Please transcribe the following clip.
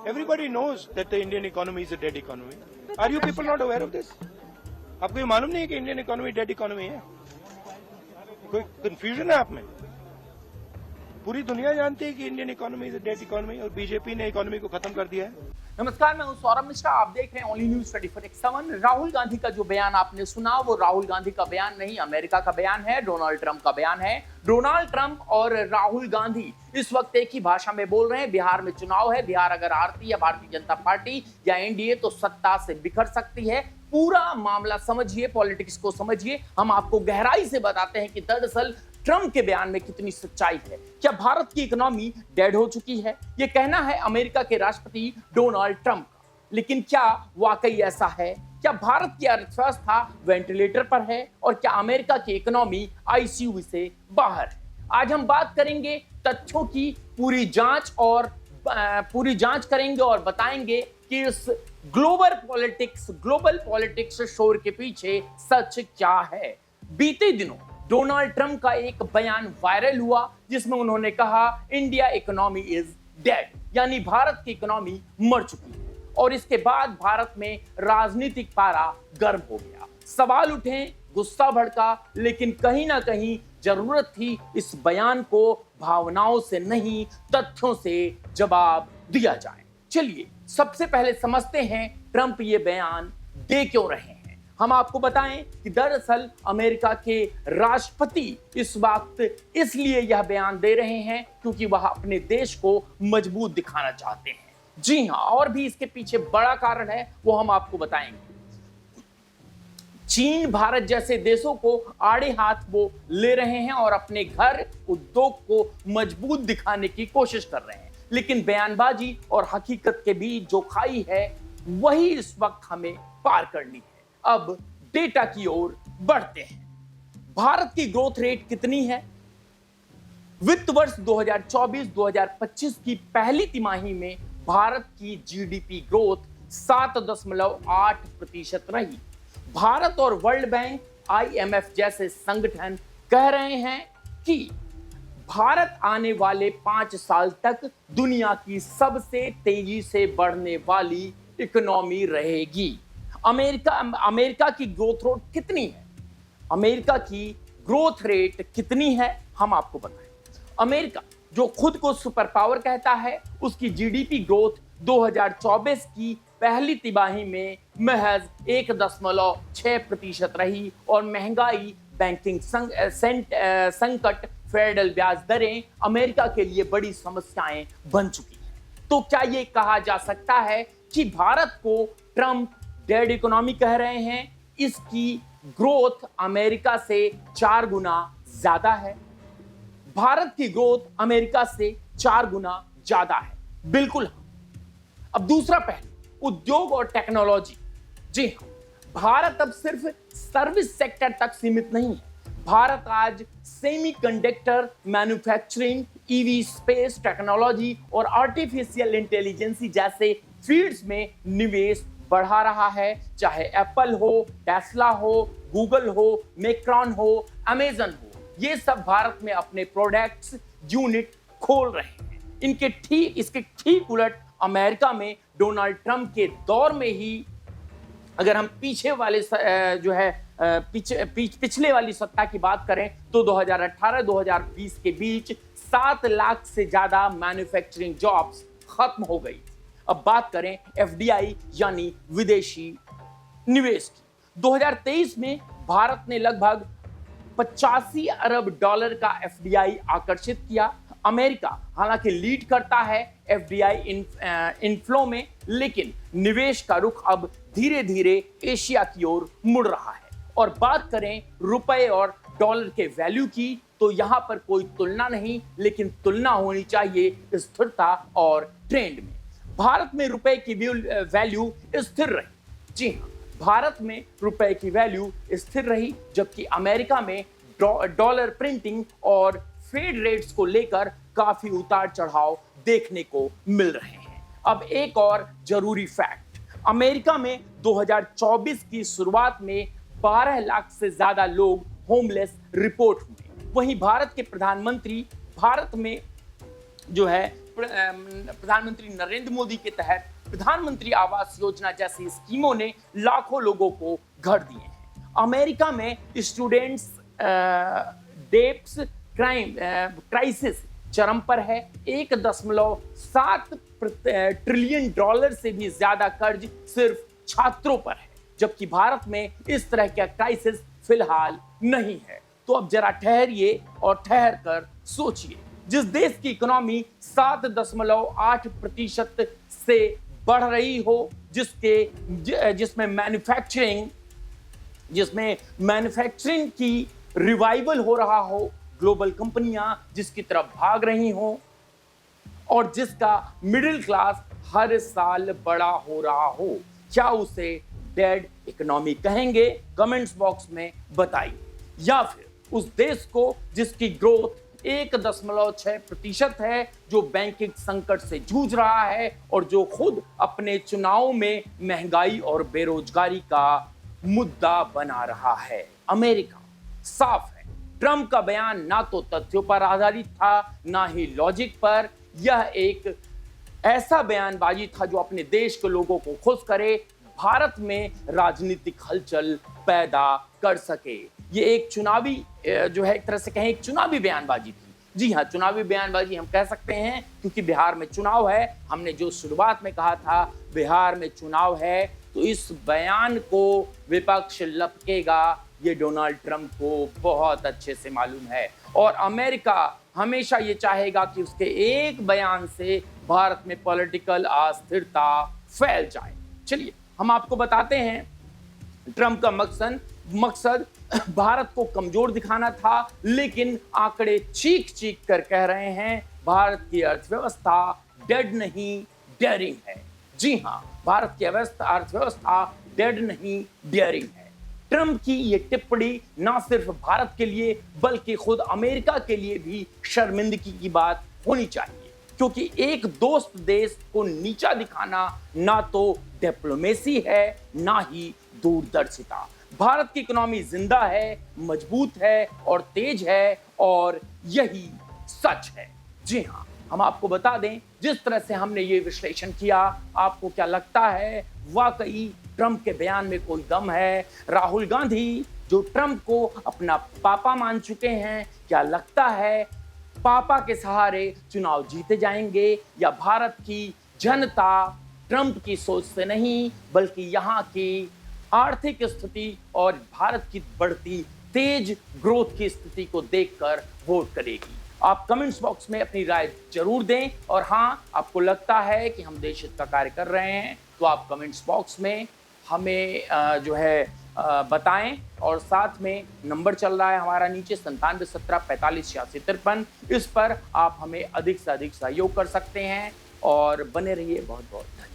Everybody knows that the Indian economy is a dead economy. Are you people not aware of this? आपको ये मालूम नहीं है कि इंडियन इकोनॉमी डेड इकोनॉमी है? कोई कंफ्यूजन है आप में? पूरी दुनिया जानती है कि Indian economy is a dead economy और बीजेपी ने इकोनॉमी को खत्म कर दिया है। नमस्कार, मैं हूं सौरभ मिश्रा। आप देख रहे हैं only news 24x7। Rahul Gandhi का जो बयान आपने सुना वो राहुल गांधी का बयान नहीं, अमेरिका का बयान है, डोनाल्ड ट्रंप का बयान है। डोनाल्ड ट्रंप और राहुल गांधी इस वक्त एक ही भाषा में बोल रहे हैं। बिहार में चुनाव है, बिहार अगर हारती है भारतीय जनता पार्टी या एनडीए तो सत्ता से बिखर सकती है। पूरा मामला समझिए, पॉलिटिक्स को समझिए। हम आपको गहराई से बताते हैं कि दरअसल ट्रंप के बयान में कितनी सच्चाई है। क्या भारत की इकोनॉमी डेड हो चुकी है? यह कहना है अमेरिका के राष्ट्रपति डोनाल्ड ट्रंप का, लेकिन क्या वाकई ऐसा है? क्या भारत की अर्थव्यवस्था वेंटिलेटर पर है और क्या अमेरिका की इकोनॉमी आईसीयू से बाहर है? आज हम बात करेंगे तथ्यों की पूरी जांच करेंगे और बताएंगे कि इस ग्लोबल पॉलिटिक्स शोर के पीछे सच क्या है। बीते दिनों डोनाल्ड ट्रंप का एक बयान वायरल हुआ जिसमें उन्होंने कहा इंडिया इकोनॉमी इज डेड, यानी भारत की इकोनॉमी मर चुकी है। और इसके बाद भारत में राजनीतिक पारा गर्म हो गया, सवाल उठे, गुस्सा भड़का, लेकिन कहीं ना कहीं जरूरत थी इस बयान को भावनाओं से नहीं तथ्यों से जवाब दिया जाए। चलिए सबसे पहले समझते हैं ट्रंप ये बयान दे क्यों रहे हैं। हम आपको बताएं कि दरअसल अमेरिका के राष्ट्रपति इस वक्त इसलिए यह बयान दे रहे हैं क्योंकि वह अपने देश को मजबूत दिखाना चाहते हैं। जी हां, और भी इसके पीछे बड़ा कारण है, वो हम आपको बताएंगे। चीन, भारत जैसे देशों को आड़े हाथ वो ले रहे हैं और अपने घर उद्योग को मजबूत दिखाने की कोशिश कर रहे हैं, लेकिन बयानबाजी और हकीकत के बीच जो खाई है वही इस वक्त हमें पार करनी है। अब डेटा की ओर बढ़ते हैं। भारत की ग्रोथ रेट कितनी है? वित्त वर्ष 2024-2025 की पहली तिमाही में भारत की जीडीपी ग्रोथ 7.8% रही। भारत और वर्ल्ड बैंक, आईएमएफ जैसे संगठन कह रहे हैं कि भारत आने वाले 5 साल तक दुनिया की सबसे तेजी से बढ़ने वाली इकोनॉमी रहेगी। अमेरिका की ग्रोथ रेट कितनी है? अमेरिका की ग्रोथ रेट कितनी है हम आपको बताएं। अमेरिका जो खुद को सुपर पावर कहता है, उसकी जीडीपी ग्रोथ 2024 की पहली तिमाही में महज 1.6% रही और महंगाई, बैंकिंग संकट, फेडरल ब्याज दरें अमेरिका के लिए बड़ी समस्याएं बन चुकी हैं। तो क्या यह कहा जा सकता है कि भारत को ट्रंप डेड इकोनॉमी कह रहे हैं? इसकी ग्रोथ अमेरिका से 4 गुना ज्यादा है। भारत की ग्रोथ अमेरिका से 4 गुना ज्यादा है, बिल्कुल। अब दूसरा पहलू, उद्योग और टेक्नोलॉजी। जी हां, भारत अब सिर्फ सर्विस सेक्टर तक सीमित नहीं है। भारत आज semiconductor manufacturing, EV, space technology और आर्टिफिशियल इंटेलिजेंस जैसे फील्ड्स में निवेश बढ़ा रहा है। चाहे एप्पल हो, टेस्ला हो, गूगल हो, मैक्रॉन हो, अमेजन हो, ये सब भारत में अपने प्रोडक्ट्स यूनिट खोल रहे हैं। इसके ठीक उलट अमेरिका में डोनाल्ड ट्रंप के दौर में ही, अगर हम पिछले वाली सत्ता की बात करें तो 2018-2020 के बीच 7 लाख से ज्यादा मैन्युफैक्चरिंग जॉब्स खत्म हो गई। अब बात करें एफडीआई यानी विदेशी निवेश की। 2023 में भारत ने लगभग 85 अरब डॉलर का एफडीआई आकर्षित किया। अमेरिका हालांकि लीड करता है एफडीआई इनफ्लो में, लेकिन निवेश का रुख अब धीरे धीरे एशिया की ओर मुड़ रहा है। और बात करें रुपए और डॉलर के वैल्यू की, तो यहां पर कोई तुलना नहीं, लेकिन तुलना होनी चाहिए स्थिरता और ट्रेंड में। भारत में रुपए की वैल्यू स्थिर रही। जी हां, भारत में रुपए की वैल्यू स्थिर रही, जबकि अमेरिका में डॉलर प्रिंटिंग और फेड रेट्स को लेकर काफी उतार चढ़ाव देखने को मिल रहे हैं। अब एक और जरूरी फैक्ट, अमेरिका में 2024 की शुरुआत में 12 लाख से ज्यादा लोग होमलेस रिपोर्ट हुए। वहीं भारत के प्रधानमंत्री भारत में जो है प्रधानमंत्री नरेंद्र मोदी के तहत प्रधानमंत्री आवास योजना जैसी स्कीमों ने लाखों लोगों को घर दिए हैं। अमेरिका में स्टूडेंट्स डेप्स क्राइसिस चरम पर है। 1.7 ट्रिलियन डॉलर से भी ज्यादा कर्ज सिर्फ छात्रों पर है, जबकि भारत में इस तरह का क्राइसिस फिलहाल नहीं है। तो अब जरा ठहरिए और ठहर कर सोचिए, जिस देश की इकोनॉमी 7.8% से बढ़ रही हो, जिसमें मैन्युफैक्चरिंग की रिवाइवल हो रहा हो, ग्लोबल कंपनियां जिसकी तरफ भाग रही हो और जिसका मिडिल क्लास हर साल बड़ा हो रहा हो, क्या उसे डेड इकोनॉमी कहेंगे? कमेंट्स बॉक्स में बताइए। या फिर उस देश को जिसकी ग्रोथ 1.6% है, जो बैंकिंग संकट से जूझ रहा है और जो खुद अपने चुनाव में महंगाई और बेरोजगारी का मुद्दा बना रहा है। अमेरिका साफ है, ट्रंप का बयान ना तो तथ्यों पर आधारित था, ना ही लॉजिक पर। यह एक ऐसा बयानबाजी था जो अपने देश के लोगों को खुश करे, भारत में राजनीतिक हलचल पैदा कर सके। ये एक चुनावी जो है, एक तरह से कहें, एक चुनावी बयानबाजी थी। जी हाँ, चुनावी बयानबाजी हम कह सकते हैं, क्योंकि बिहार में चुनाव है। हमने जो शुरुआत में कहा था बिहार में चुनाव है, तो इस बयान को विपक्ष लपकेगा, ये डोनाल्ड ट्रंप को बहुत अच्छे से मालूम है। और अमेरिका हमेशा ये चाहेगा कि उसके एक बयान से भारत में पॉलिटिकल अस्थिरता फैल जाए। चलिए हम आपको बताते हैं, ट्रंप का मकसद भारत को कमजोर दिखाना था, लेकिन आंकड़े चीख चीख कर कह रहे हैं भारत की अर्थव्यवस्था डेड नहीं डेयरिंग है। जी हाँ, भारत की अर्थव्यवस्था डेड नहीं डेयरिंग है। ट्रंप की ये टिप्पणी ना सिर्फ भारत के लिए बल्कि खुद अमेरिका के लिए भी शर्मिंदगी की बात होनी चाहिए, क्योंकि एक दोस्त देश को नीचा दिखाना ना तो डिप्लोमेसी है, ना ही दूरदर्शिता। भारत की इकोनॉमी जिंदा है, मजबूत है और तेज है, और यही सच है। जी हाँ, हम आपको बता दें, जिस तरह से हमने ये विश्लेषण किया, आपको क्या लगता है, वाकई ट्रंप के बयान में कोई दम है? राहुल गांधी जो ट्रंप को अपना पापा मान चुके हैं, क्या लगता है पापा के सहारे चुनाव जीते जाएंगे, या भारत की जनता ट्रंप की सोच से नहीं बल्कि यहाँ की आर्थिक स्थिति और भारत की बढ़ती तेज ग्रोथ की स्थिति को देखकर वोट करेगी? आप कमेंट्स बॉक्स में अपनी राय जरूर दें। और हाँ, आपको लगता है कि हम देश हित का कार्य कर रहे हैं, तो आप कमेंट्स बॉक्स में हमें जो है बताएं। और साथ में नंबर चल रहा है हमारा नीचे 9717458653, इस पर आप हमें अधिक से अधिक सहयोग कर सकते हैं। और बने रहिए, बहुत बहुत धन्यवाद।